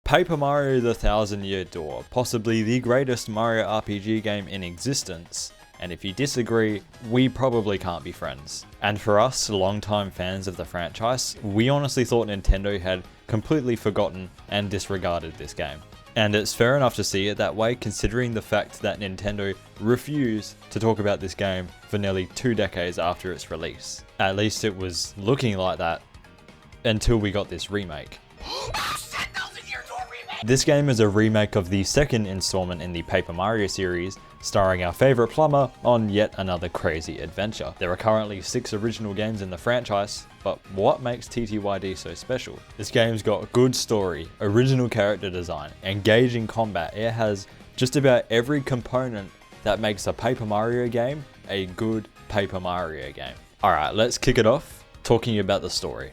Paper Mario: The Thousand Year Door, possibly the greatest Mario RPG game in existence, and if you disagree, we probably can't be friends. And for us, longtime fans of the franchise, we honestly thought Nintendo had completely forgotten and disregarded this game. And it's fair enough to see it that way, considering the fact that Nintendo refused to talk about this game for nearly 2 decades after its release. At least it was looking like that until we got this remake. This game is a remake of the second installment in the Paper Mario series, starring our favourite plumber on yet another crazy adventure. There are currently 6 original games in the franchise, but what makes TTYD so special? This game's got good story, original character design, engaging combat. It has just about every component that makes a Paper Mario game a good Paper Mario game. Alright, let's kick it off talking about the story.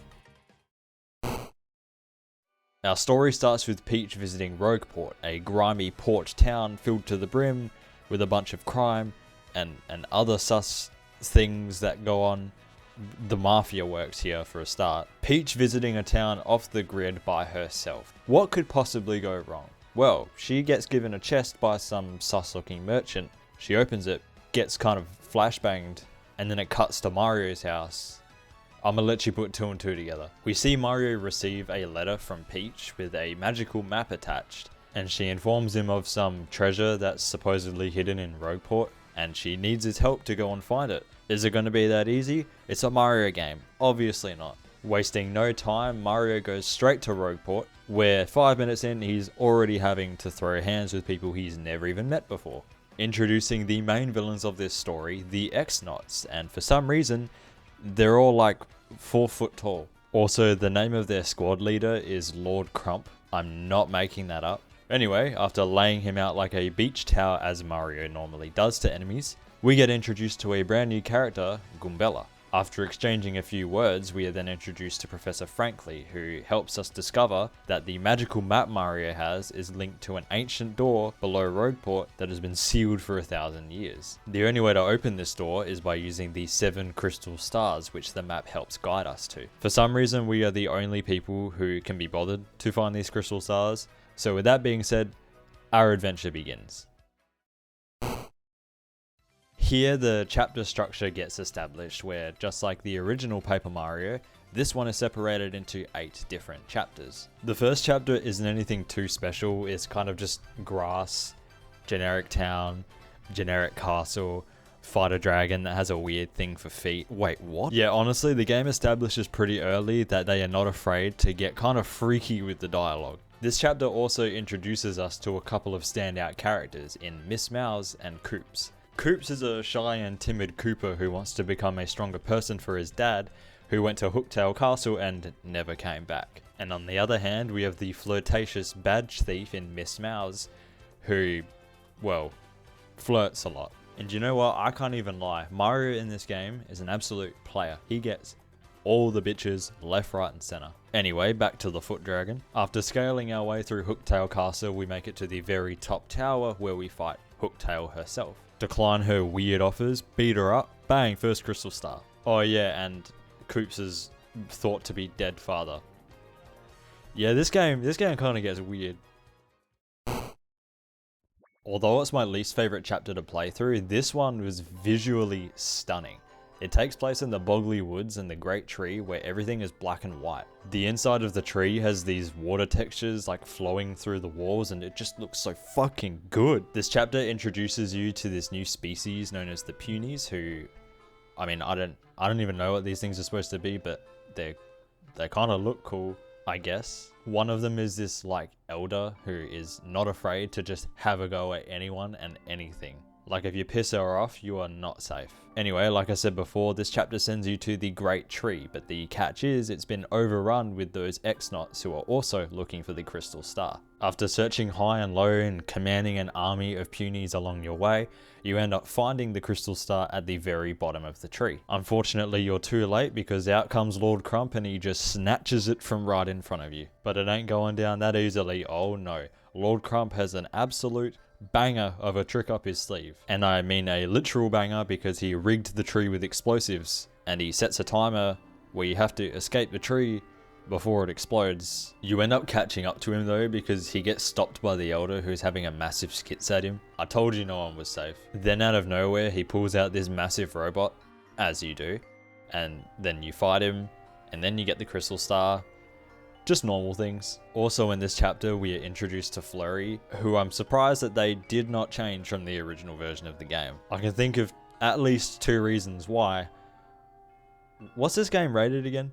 Our story starts with Peach visiting Rogueport, a grimy port town filled to the brim with a bunch of crime and other sus things that go on. The mafia works here for a start. Peach visiting a town off the grid by herself. What could possibly go wrong? Well, she gets given a chest by some sus looking merchant. She opens it, gets kind of flashbanged, and then it cuts to Mario's house. I'm gonna let you put 2 and 2 together. We see Mario receive a letter from Peach with a magical map attached, and she informs him of some treasure that's supposedly hidden in Rogueport, and she needs his help to go and find it. Is it gonna be that easy? It's a Mario game. Obviously not. Wasting no time, Mario goes straight to Rogueport, where 5 minutes in, he's already having to throw hands with people he's never even met before. Introducing the main villains of this story, the X-Nauts, and for some reason, they're all like 4 foot tall. Also, the name of their squad leader is Lord Crump. I'm not making that up. Anyway, after laying him out like a beach towel as Mario normally does to enemies, we get introduced to a brand new character, Goombella. After exchanging a few words, we are then introduced to Professor Frankly, who helps us discover that the magical map Mario has is linked to an ancient door below Rogueport that has been sealed for 1,000 years. The only way to open this door is by using the 7 crystal stars, which the map helps guide us to. For some reason, we are the only people who can be bothered to find these crystal stars, so with that being said, our adventure begins. Here the chapter structure gets established where, just like the original Paper Mario, this one is separated into 8 different chapters. The first chapter isn't anything too special, it's kind of just grass, generic town, generic castle, fight a dragon that has a weird thing for feet. Wait, what? Yeah, honestly, the game establishes pretty early that they are not afraid to get kind of freaky with the dialogue. This chapter also introduces us to a couple of standout characters in Miss Mouse and Koops. Koops is a shy and timid Koopa who wants to become a stronger person for his dad, who went to Hooktail Castle and never came back. And on the other hand, we have the flirtatious badge thief in Miss Mouse, who, well, flirts a lot. And you know what? I can't even lie. Mario in this game is an absolute player. He gets all the bitches left, right, and center. Anyway, back to the foot dragon. After scaling our way through Hooktail Castle, we make it to the very top tower where we fight Hooktail herself. Decline her weird offers, beat her up, bang, first crystal star. Oh yeah, and Koops' thought to be dead father. Yeah, this game kind of gets weird. Although it's my least favorite chapter to play through, this one was visually stunning. It takes place in the Boggly Woods and the Great Tree where everything is black and white. The inside of the tree has these water textures like flowing through the walls and it just looks so fucking good. This chapter introduces you to this new species known as the Punies who, I mean, I don't even know what these things are supposed to be, but they kind of look cool, I guess. One of them is this like elder who is not afraid to just have a go at anyone and anything. Like if you piss her off, you are not safe. Anyway, like I said before, this chapter sends you to the Great Tree, but the catch is it's been overrun with those X-Nauts who are also looking for the Crystal Star. After searching high and low and commanding an army of Punies along your way, you end up finding the Crystal Star at the very bottom of the tree. Unfortunately, you're too late because out comes Lord Crump and he just snatches it from right in front of you. But it ain't going down that easily, oh no. Lord Crump has an absolute banger of a trick up his sleeve. And I mean a literal banger because he rigged the tree with explosives and he sets a timer where you have to escape the tree before it explodes. You end up catching up to him though, because he gets stopped by the Elder, who's having a massive skits at him. I told you no one was safe. Then out of nowhere, he pulls out this massive robot, as you do, and then you fight him, and then you get the crystal star. Just normal things. Also in this chapter, we are introduced to Flurry, who I'm surprised that they did not change from the original version of the game. I can think of at least 2 reasons why. What's this game rated again?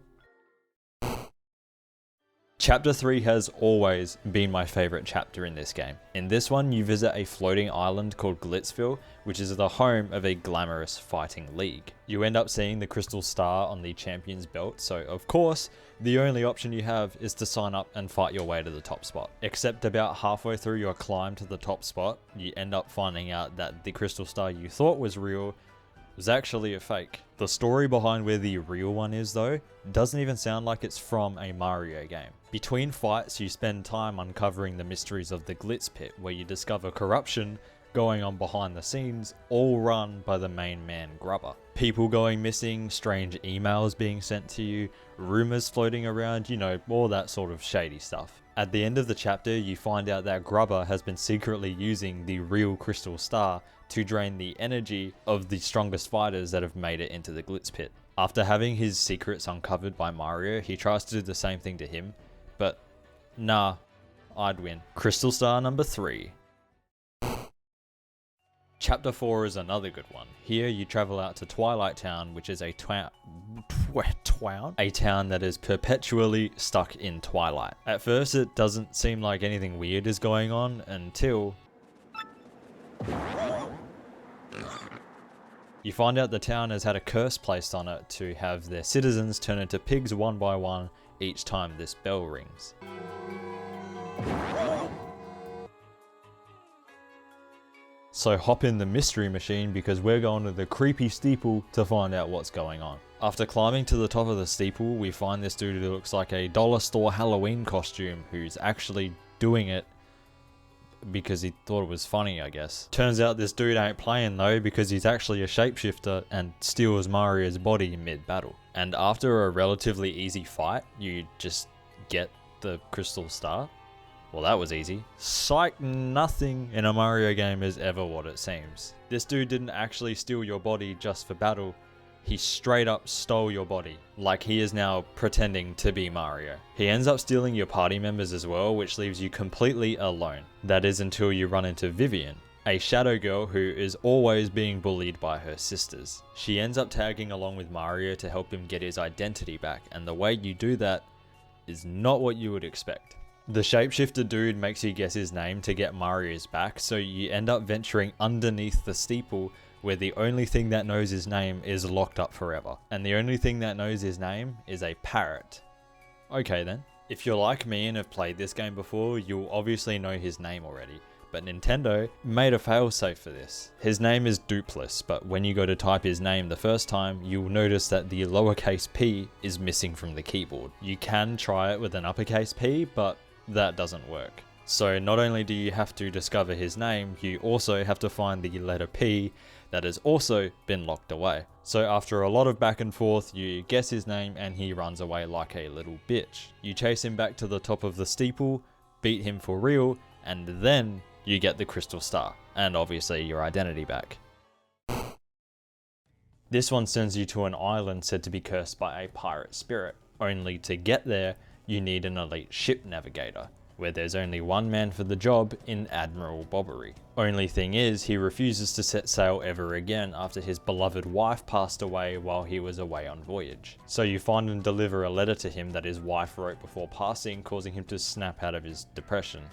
Chapter 3 has always been my favourite chapter in this game. In this one, you visit a floating island called Glitzville, which is the home of a glamorous fighting league. You end up seeing the crystal star on the champion's belt, so of course, the only option you have is to sign up and fight your way to the top spot. Except about halfway through your climb to the top spot, you end up finding out that the crystal star you thought was real was actually a fake. The story behind where the real one is though, doesn't even sound like it's from a Mario game. Between fights, you spend time uncovering the mysteries of the Glitz Pit, where you discover corruption going on behind the scenes, all run by the main man Grubber. People going missing, strange emails being sent to you, rumors floating around, you know, all that sort of shady stuff. At the end of the chapter, you find out that Grubber has been secretly using the real crystal star to drain the energy of the strongest fighters that have made it into the Glitz Pit. After having his secrets uncovered by Mario, he tries to do the same thing to him, but nah, I'd win. Crystal Star number 3. Chapter 4 is another good one. Here you travel out to Twilight Town, which is a town that is perpetually stuck in twilight. At first it doesn't seem like anything weird is going on until you find out the town has had a curse placed on it to have their citizens turn into pigs one by one each time this bell rings. So hop in the mystery machine because we're going to the creepy steeple to find out what's going on. After climbing to the top of the steeple, we find this dude who looks like a dollar store Halloween costume who's actually doing it because he thought it was funny, I guess. Turns out this dude ain't playing though, because he's actually a shapeshifter and steals Mario's body mid-battle. And after a relatively easy fight, you just get the crystal star. Well, that was easy. Psych, nothing in a Mario game is ever what it seems. This dude didn't actually steal your body just for battle. He straight up stole your body, like he is now pretending to be Mario. He ends up stealing your party members as well, which leaves you completely alone. That is until you run into Vivian, a shadow girl who is always being bullied by her sisters. She ends up tagging along with Mario to help him get his identity back, and the way you do that is not what you would expect. The shapeshifter dude makes you guess his name to get Mario's back, so you end up venturing underneath the steeple where the only thing that knows his name is locked up forever. And the only thing that knows his name is a parrot. Okay then. If you're like me and have played this game before, you'll obviously know his name already. But Nintendo made a failsafe for this. His name is Dupless, but when you go to type his name the first time, you'll notice that the lowercase p is missing from the keyboard. You can try it with an uppercase P, but that doesn't work. So not only do you have to discover his name, you also have to find the letter P that has also been locked away. So after a lot of back and forth, you guess his name and he runs away like a little bitch. You chase him back to the top of the steeple, beat him for real, and then you get the crystal star, and obviously your identity back. This one sends you to an island said to be cursed by a pirate spirit. Only to get there, you need an elite ship navigator, where there's only one man for the job in Admiral Bobbery. Only thing is, he refuses to set sail ever again after his beloved wife passed away while he was away on voyage. So you find and deliver a letter to him that his wife wrote before passing, causing him to snap out of his depression.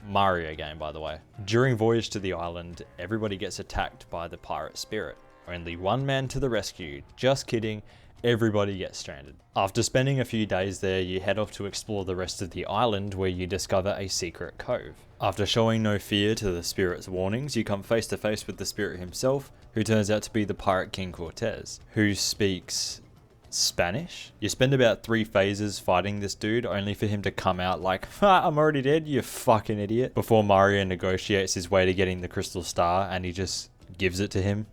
Mario game, by the way. During voyage to the island, everybody gets attacked by the pirate spirit. Only one man to the rescue. Just kidding. Everybody gets stranded. After spending a few days there, you head off to explore the rest of the island where you discover a secret cove. After showing no fear to the spirit's warnings, you come face to face with the spirit himself, who turns out to be the Pirate King Cortez, who speaks Spanish. You spend about 3 phases fighting this dude, only for him to come out like, "Ha, I'm already dead, you fucking idiot," before Mario negotiates his way to getting the crystal star and he just gives it to him.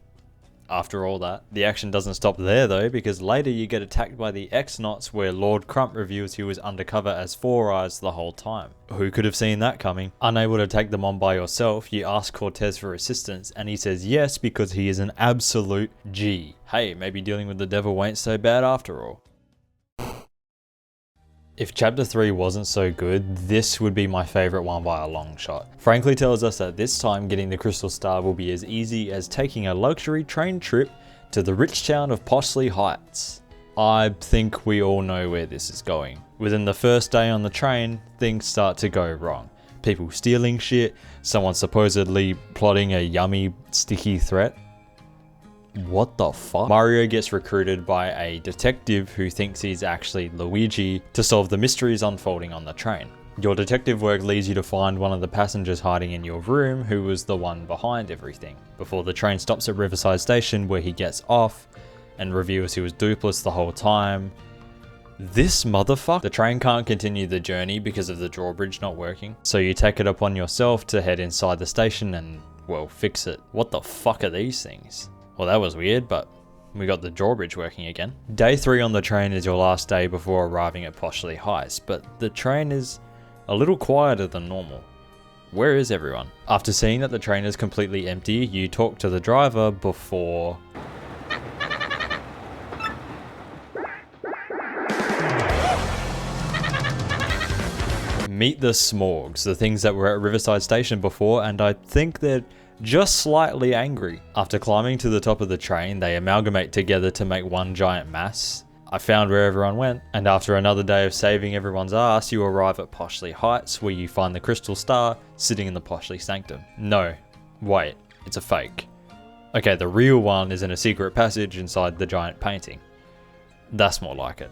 After all that, the action doesn't stop there though, because later you get attacked by the X-Knots where Lord Crump reveals he was undercover as Four Eyes the whole time. Who could have seen that coming? Unable to take them on by yourself, you ask Cortez for assistance and he says yes because he is an absolute G. Hey, maybe dealing with the devil ain't so bad after all. If Chapter 3 wasn't so good, this would be my favourite one by a long shot. Frankly tells us that this time getting the Crystal Star will be as easy as taking a luxury train trip to the rich town of Poshley Heights. I think we all know where this is going. Within the first day on the train, things start to go wrong. People stealing shit, someone supposedly plotting a yummy, sticky threat. What the fuck? Mario gets recruited by a detective who thinks he's actually Luigi to solve the mysteries unfolding on the train. Your detective work leads you to find one of the passengers hiding in your room who was the one behind everything, before the train stops at Riverside Station where he gets off and reveals he was duplicitous the whole time. This motherfucker. The train can't continue the journey because of the drawbridge not working, so you take it upon yourself to head inside the station and, well, fix it. What the fuck are these things? Well, that was weird, but we got the drawbridge working again. Day 3 on the train is your last day before arriving at Poshley Heights, but the train is a little quieter than normal. Where is everyone? After seeing that the train is completely empty, you talk to the driver before... meet the Smorgs, the things that were at Riverside Station before, and I think they're just slightly angry. After climbing to the top of the train, they amalgamate together to make one giant mass. I found where everyone went, and after another day of saving everyone's ass, you arrive at Poshley Heights, where you find the Crystal Star sitting in the Poshley Sanctum. No, wait, it's a fake. Okay, the real one is in a secret passage inside the giant painting. That's more like it.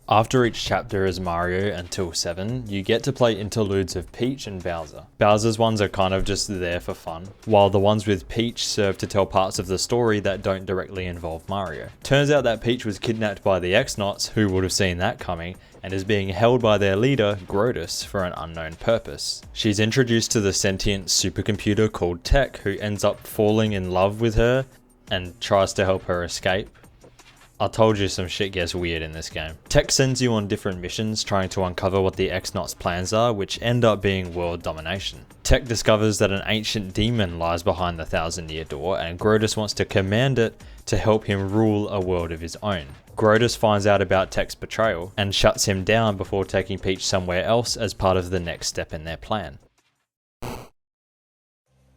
After each chapter as Mario until 7, you get to play interludes of Peach and Bowser. Bowser's ones are kind of just there for fun, while the ones with Peach serve to tell parts of the story that don't directly involve Mario. Turns out that Peach was kidnapped by the X-Knots, who would have seen that coming, and is being held by their leader, Grodus, for an unknown purpose. She's introduced to the sentient supercomputer called Tech, who ends up falling in love with her and tries to help her escape. I told you some shit gets weird in this game. Tech sends you on different missions trying to uncover what the X-Knots' plans are, which end up being world domination. Tech discovers that an ancient demon lies behind the Thousand-Year Door, and Grodus wants to command it to help him rule a world of his own. Grodus finds out about Tech's betrayal and shuts him down before taking Peach somewhere else as part of the next step in their plan.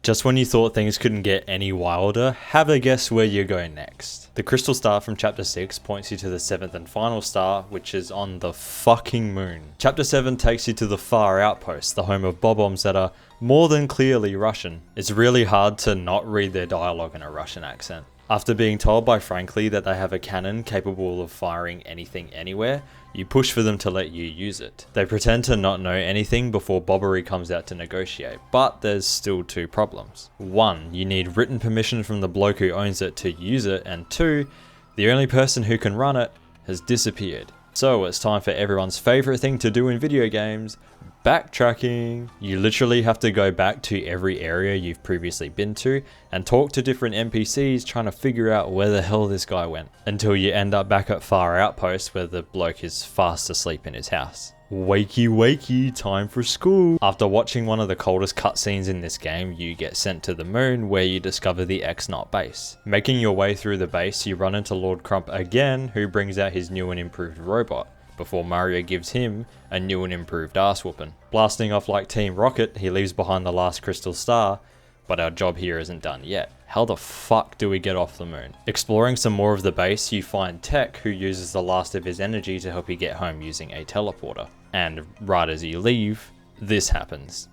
Just when you thought things couldn't get any wilder, have a guess where you're going next. The Crystal Star from Chapter 6 points you to the 7th and final star, which is on the fucking moon. Chapter 7 takes you to the Fahr Outpost, the home of bob-ombs that are more than clearly Russian. It's really hard to not read their dialogue in a Russian accent. After being told by Frankly that they have a cannon capable of firing anything anywhere, you push for them to let you use it. They pretend to not know anything before Bobbery comes out to negotiate, but there's still 2 problems. 1, you need written permission from the bloke who owns it to use it, and 2, the only person who can run it has disappeared. So it's time for everyone's favourite thing to do in video games, backtracking. You literally have to go back to every area you've previously been to and talk to different NPCs trying to figure out where the hell this guy went, until you end up back at Fahr Outpost where the bloke is fast asleep in his house. Wakey wakey, time for school. After watching one of the coldest cutscenes in this game, you get sent to the moon where you discover the X-Knot base. Making your way through the base, you run into Lord Crump again, who brings out his new and improved robot, before Mario gives him a new and improved ass whooping. Blasting off like Team Rocket, he leaves behind the last Crystal Star, but our job here isn't done yet. How the fuck do we get off the moon? Exploring some more of the base, you find Tech, who uses the last of his energy to help you get home using a teleporter. And right as you leave, this happens.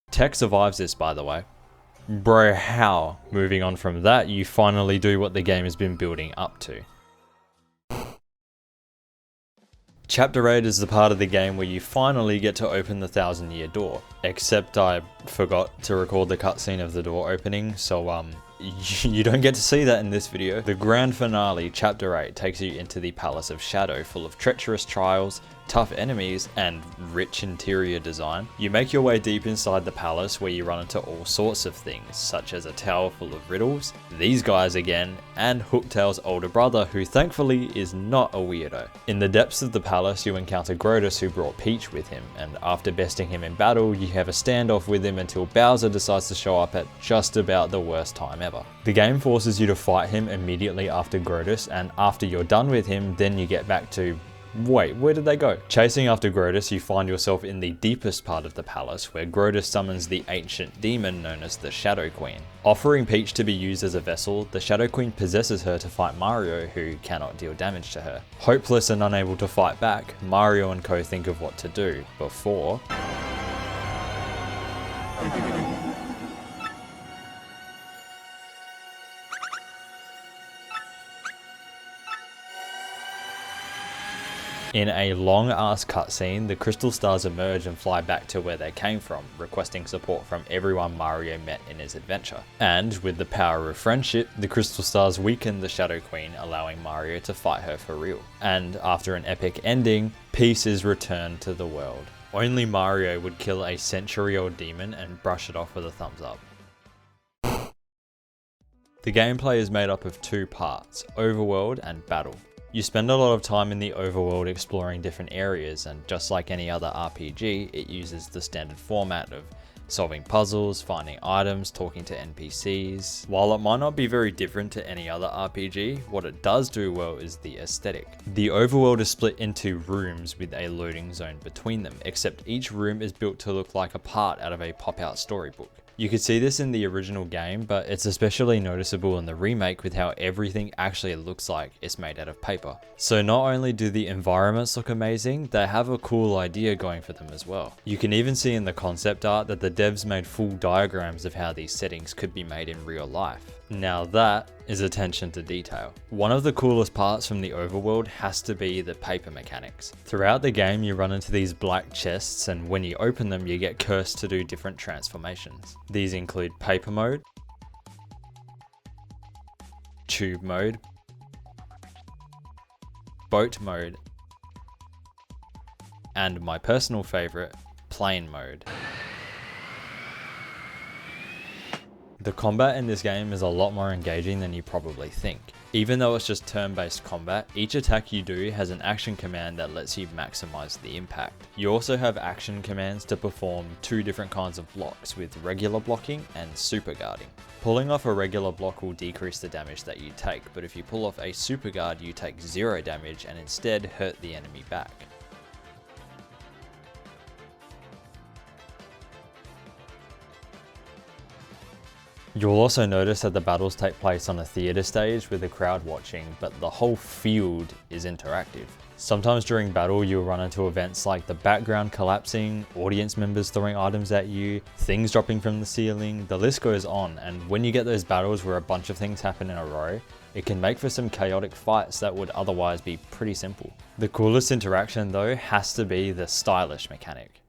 Tech survives this, by the way. Bro, how? Moving on from that, you finally do what the game has been building up to. Chapter 8 is the part of the game where you finally get to open the 1,000-year door, except I forgot to record the cutscene of the door opening, so you don't get to see that in this video. The grand finale, Chapter 8, takes you into the Palace of Shadow, full of treacherous trials, tough enemies, and rich interior design. You make your way deep inside the palace where you run into all sorts of things, such as a tower full of riddles, these guys again, and Hooktail's older brother, who thankfully is not a weirdo. In the depths of the palace, you encounter Grodus, who brought Peach with him, and after besting him in battle, you have a standoff with him until Bowser decides to show up at just about the worst time ever. The game forces you to fight him immediately after Grodus, and after you're done with him, then you get back to... Wait, where did they go? Chasing after Grodus, you find yourself in the deepest part of the palace, where Grodus summons the ancient demon known as the Shadow Queen. Offering Peach to be used as a vessel, the Shadow Queen possesses her to fight Mario, who cannot deal damage to her. Hopeless and unable to fight back, Mario and co think of what to do, before... In a long-ass cutscene, the crystal stars emerge and fly back to where they came from, requesting support from everyone Mario met in his adventure. And with the power of friendship, the crystal stars weaken the Shadow Queen, allowing Mario to fight her for real. And after an epic ending, peace is returned to the world. Only Mario would kill a century-old demon and brush it off with a thumbs up. The gameplay is made up of two parts, overworld and battle. You spend a lot of time in the overworld exploring different areas, and just like any other RPG, it uses the standard format of solving puzzles, finding items, talking to NPCs. While it might not be very different to any other RPG, what it does do well is the aesthetic. The overworld is split into rooms with a loading zone between them, except each room is built to look like a part out of a pop-out storybook. You could see this in the original game, but it's especially noticeable in the remake with how everything actually looks like it's made out of paper. So not only do the environments look amazing, they have a cool idea going for them as well. You can even see in the concept art that the devs made full diagrams of how these settings could be made in real life. Now that is attention to detail. One of the coolest parts from the overworld has to be the paper mechanics. Throughout the game you run into these black chests, and when you open them you get cursed to do different transformations. These include paper mode, tube mode, boat mode, and my personal favourite, plane mode. The combat in this game is a lot more engaging than you probably think. Even though it's just turn-based combat, each attack you do has an action command that lets you maximize the impact. You also have action commands to perform two different kinds of blocks, with regular blocking and super guarding. Pulling off a regular block will decrease the damage that you take, but if you pull off a super guard you take 0 damage and instead hurt the enemy back. You'll also notice that the battles take place on a theatre stage with the crowd watching, but the whole field is interactive. Sometimes during battle you'll run into events like the background collapsing, audience members throwing items at you, things dropping from the ceiling, the list goes on, and when you get those battles where a bunch of things happen in a row, it can make for some chaotic fights that would otherwise be pretty simple. The coolest interaction though has to be the stylish mechanic.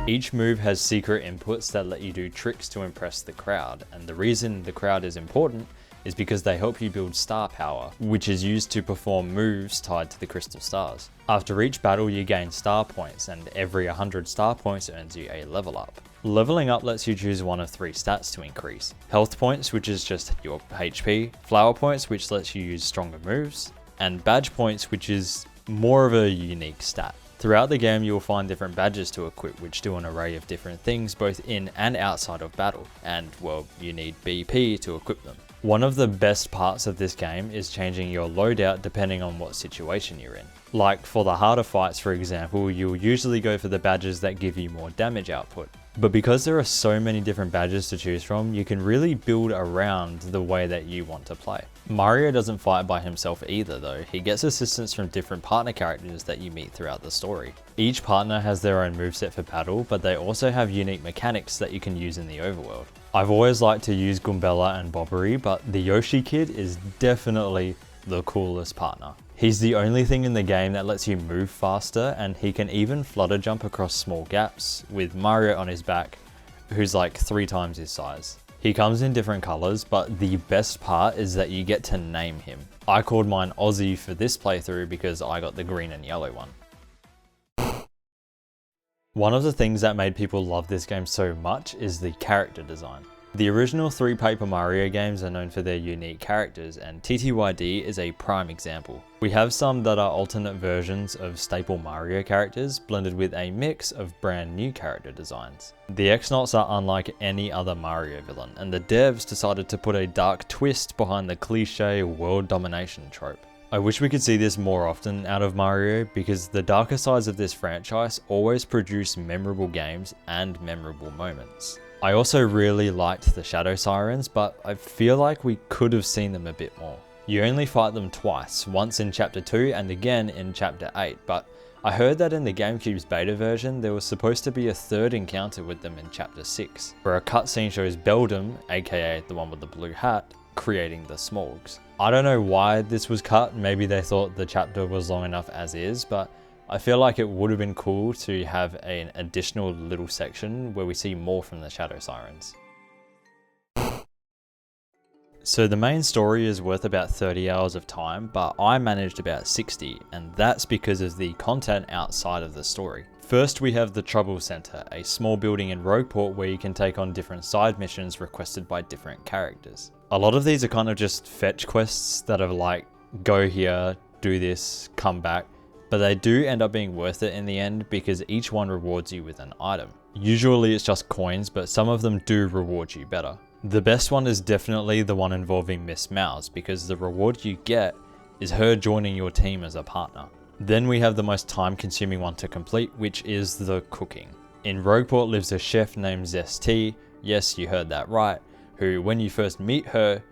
Each move has secret inputs that let you do tricks to impress the crowd, and the reason the crowd is important is because they help you build star power, which is used to perform moves tied to the crystal stars. After each battle you gain star points, and every 100 star points earns you a level up. Leveling up lets you choose one of 3 stats to increase. Health points, which is just your HP, flower points, which lets you use stronger moves, and badge points, which is more of a unique stat. Throughout the game you will find different badges to equip, which do an array of different things both in and outside of battle, and well, you need BP to equip them. One of the best parts of this game is changing your loadout depending on what situation you're in. Like for the harder fights for example, you'll usually go for the badges that give you more damage output. But because there are so many different badges to choose from, you can really build around the way that you want to play. Mario doesn't fight by himself either though, he gets assistance from different partner characters that you meet throughout the story. Each partner has their own moveset for battle, but they also have unique mechanics that you can use in the overworld. I've always liked to use Goombella and Bobbery, but the Yoshi kid is definitely the coolest partner. He's the only thing in the game that lets you move faster, and he can even flutter jump across small gaps with Mario on his back, who's like 3 times his size. He comes in different colors, but the best part is that you get to name him. I called mine Aussie for this playthrough because I got the green and yellow one. One of the things that made people love this game so much is the character design. The original 3 Paper Mario games are known for their unique characters, and TTYD is a prime example. We have some that are alternate versions of staple Mario characters blended with a mix of brand new character designs. The X-Nauts are unlike any other Mario villain, and the devs decided to put a dark twist behind the cliche world domination trope. I wish we could see this more often out of Mario, because the darker sides of this franchise always produce memorable games and memorable moments. I also really liked the Shadow Sirens, but I feel like we could have seen them a bit more. You only fight them twice, once in Chapter 2 and again in Chapter 8, but I heard that in the GameCube's beta version there was supposed to be a 3rd encounter with them in Chapter 6, where a cutscene shows Beldum, aka the one with the blue hat, creating the Smorgs. I don't know why this was cut, maybe they thought the chapter was long enough as is, but I feel like it would have been cool to have an additional little section where we see more from the Shadow Sirens. So the main story is worth about 30 hours of time, but I managed about 60, and that's because of the content outside of the story. First we have the Trouble Center, a small building in Rogueport where you can take on different side missions requested by different characters. A lot of these are kind of just fetch quests that are like, go here, do this, come back, but they do end up being worth it in the end because each one rewards you with an item. Usually it's just coins, but some of them do reward you better. The best one is definitely the one involving Miss Mouse, because the reward you get is her joining your team as a partner. Then we have the most time-consuming one to complete, which is the cooking. In Rogueport lives a chef named Zesty, yes, you heard that right, who when you first meet her,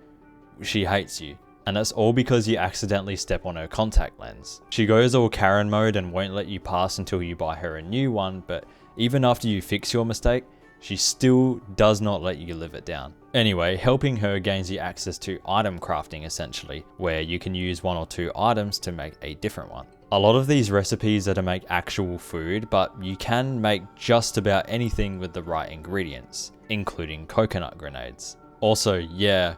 she hates you. And that's all because you accidentally step on her contact lens. She goes all Karen mode and won't let you pass until you buy her a new one, but even after you fix your mistake, she still does not let you live it down. Anyway, helping her gains you access to item crafting essentially, where you can use 1 or 2 items to make a different one. A lot of these recipes are to make actual food, but you can make just about anything with the right ingredients, including coconut grenades. Also, yeah,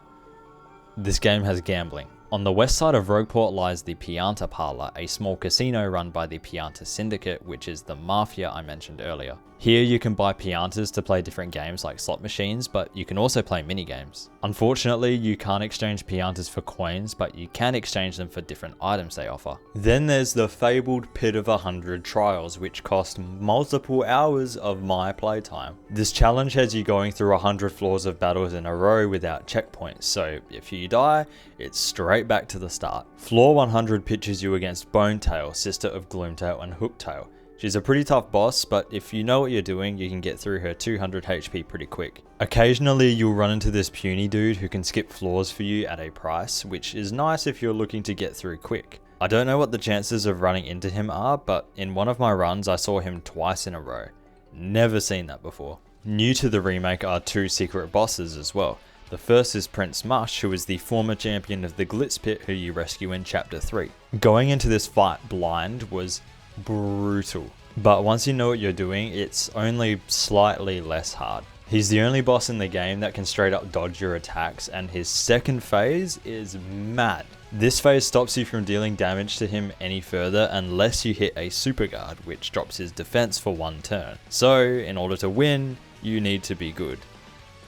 this game has gambling. On the west side of Rogueport lies the Pianta Parlor, a small casino run by the Pianta Syndicate, which is the mafia I mentioned earlier. Here you can buy Piantas to play different games like slot machines, but you can also play minigames. Unfortunately, you can't exchange Piantas for coins, but you can exchange them for different items they offer. Then there's the fabled Pit of 100 trials, which cost multiple hours of my playtime. This challenge has you going through 100 floors of battles in a row without checkpoints, so if you die, it's straight back to the start. Floor 100 pitches you against Bonetail, sister of Gloomtail and Hooktail. She's a pretty tough boss, but if you know what you're doing, you can get through her 200 HP pretty quick. Occasionally you'll run into this puny dude who can skip floors for you at a price, which is nice if you're looking to get through quick. I don't know what the chances of running into him are, but in one of my runs I saw him twice in a row. Never seen that before. New to the remake are 2 secret bosses as well. The first is Prince Mush, who is the former champion of the Glitz Pit who you rescue in Chapter 3. Going into this fight blind was brutal, but once you know what you're doing, it's only slightly less hard. He's the only boss in the game that can straight up dodge your attacks, and his second phase is mad. This phase stops you from dealing damage to him any further unless you hit a super guard, which drops his defense for 1 turn. So in order to win, you need to be good.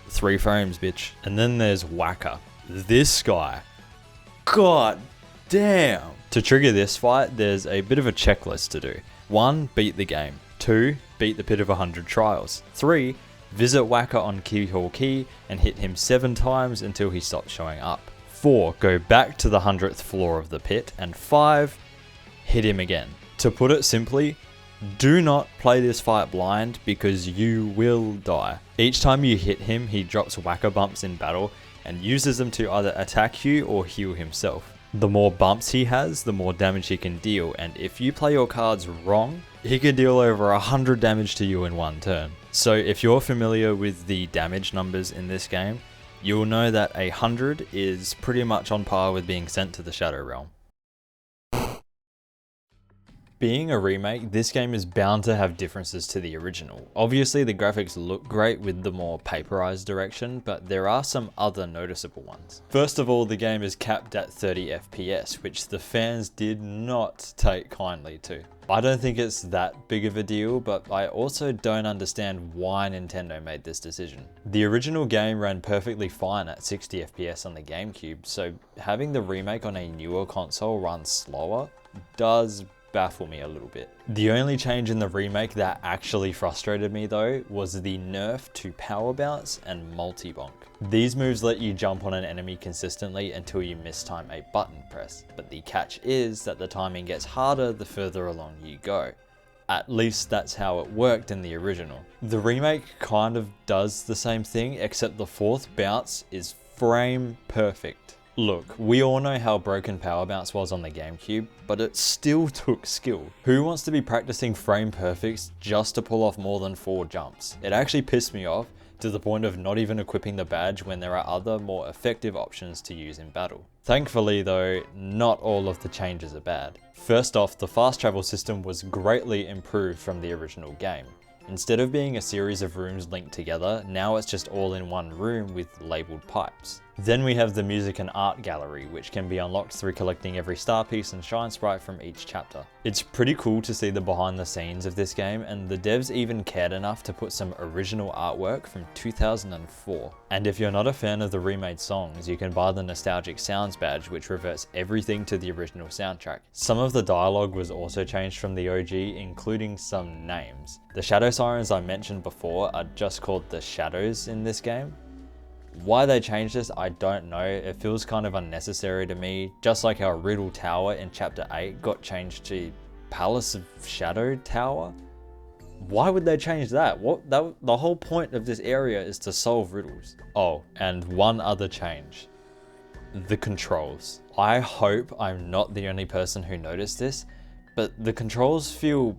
3 frames, bitch. And then there's Whacker. This guy, god damn. To trigger this fight, there's a bit of a checklist to do. 1, beat the game. 2, beat the Pit of 100 Trials. 3, visit Whacker on Keelhaul Key and hit him 7 times until he stops showing up. 4, go back to the 100th floor of the pit. And 5, hit him again. To put it simply, do not play this fight blind because you will die. Each time you hit him, he drops Whacker bumps in battle and uses them to either attack you or heal himself. The more bumps he has, the more damage he can deal, and if you play your cards wrong, he can deal over 100 damage to you in 1 turn. So if you're familiar with the damage numbers in this game, you'll know that 100 is pretty much on par with being sent to the Shadow Realm. Being a remake, this game is bound to have differences to the original. Obviously the graphics look great with the more paperized direction, but there are some other noticeable ones. First of all, the game is capped at 30 FPS, which the fans did not take kindly to. I don't think it's that big of a deal, but I also don't understand why Nintendo made this decision. The original game ran perfectly fine at 60 FPS on the GameCube, so having the remake on a newer console run slower does baffle me a little bit. The only change in the remake that actually frustrated me though was the nerf to power bounce and multi-bonk. These moves let you jump on an enemy consistently until you mistime a button press, but the catch is that the timing gets harder the further along you go. At least that's how it worked in the original. The remake kind of does the same thing, except the fourth bounce is frame perfect. Look, we all know how broken power bounce was on the GameCube, but it still took skill. Who wants to be practicing frame perfects just to pull off more than 4 jumps? It actually pissed me off to the point of not even equipping the badge when there are other more effective options to use in battle. Thankfully though, not all of the changes are bad. First off, the fast travel system was greatly improved from the original game. Instead of being a series of rooms linked together, now it's just all in one room with labelled pipes. Then we have the music and art gallery, which can be unlocked through collecting every star piece and shine sprite from each chapter. It's pretty cool to see the behind the scenes of this game, and the devs even cared enough to put some original artwork from 2004. And if you're not a fan of the remade songs, you can buy the Nostalgic Sounds badge, which reverts everything to the original soundtrack. Some of the dialogue was also changed from the OG, including some names. The Shadow Sirens I mentioned before are just called the Shadows in this game. Why they changed this, I don't know. It feels kind of unnecessary to me, just like how Riddle Tower in Chapter 8 got changed to Palace of Shadow Tower. Why would they change that? The whole point of this area is to solve riddles. Oh, and one other change. The controls. I hope I'm not the only person who noticed this, but the controls feel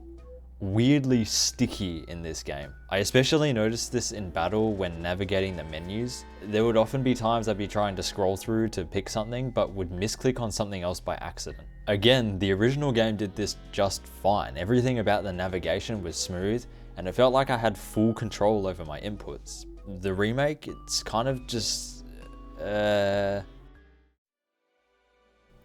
weirdly sticky in this game. I especially noticed this in battle when navigating the menus. There would often be times I'd be trying to scroll through to pick something, but would misclick on something else by accident. Again, the original game did this just fine. Everything about the navigation was smooth, and it felt like I had full control over my inputs. The remake, it's kind of just...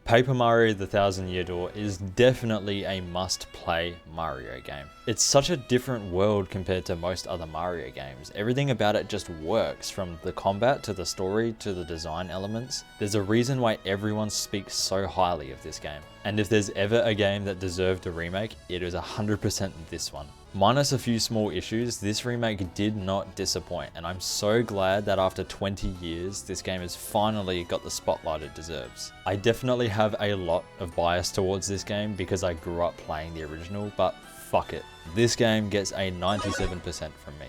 Paper Mario: The Thousand Year Door is definitely a must-play Mario game. It's such a different world compared to most other Mario games. Everything about it just works, from the combat to the story to the design elements. There's a reason why everyone speaks so highly of this game. And if there's ever a game that deserved a remake, it is 100% this one. Minus a few small issues, this remake did not disappoint, and I'm so glad that after 20 years, this game has finally got the spotlight it deserves. I definitely have a lot of bias towards this game because I grew up playing the original, but fuck it. This game gets a 97% from me.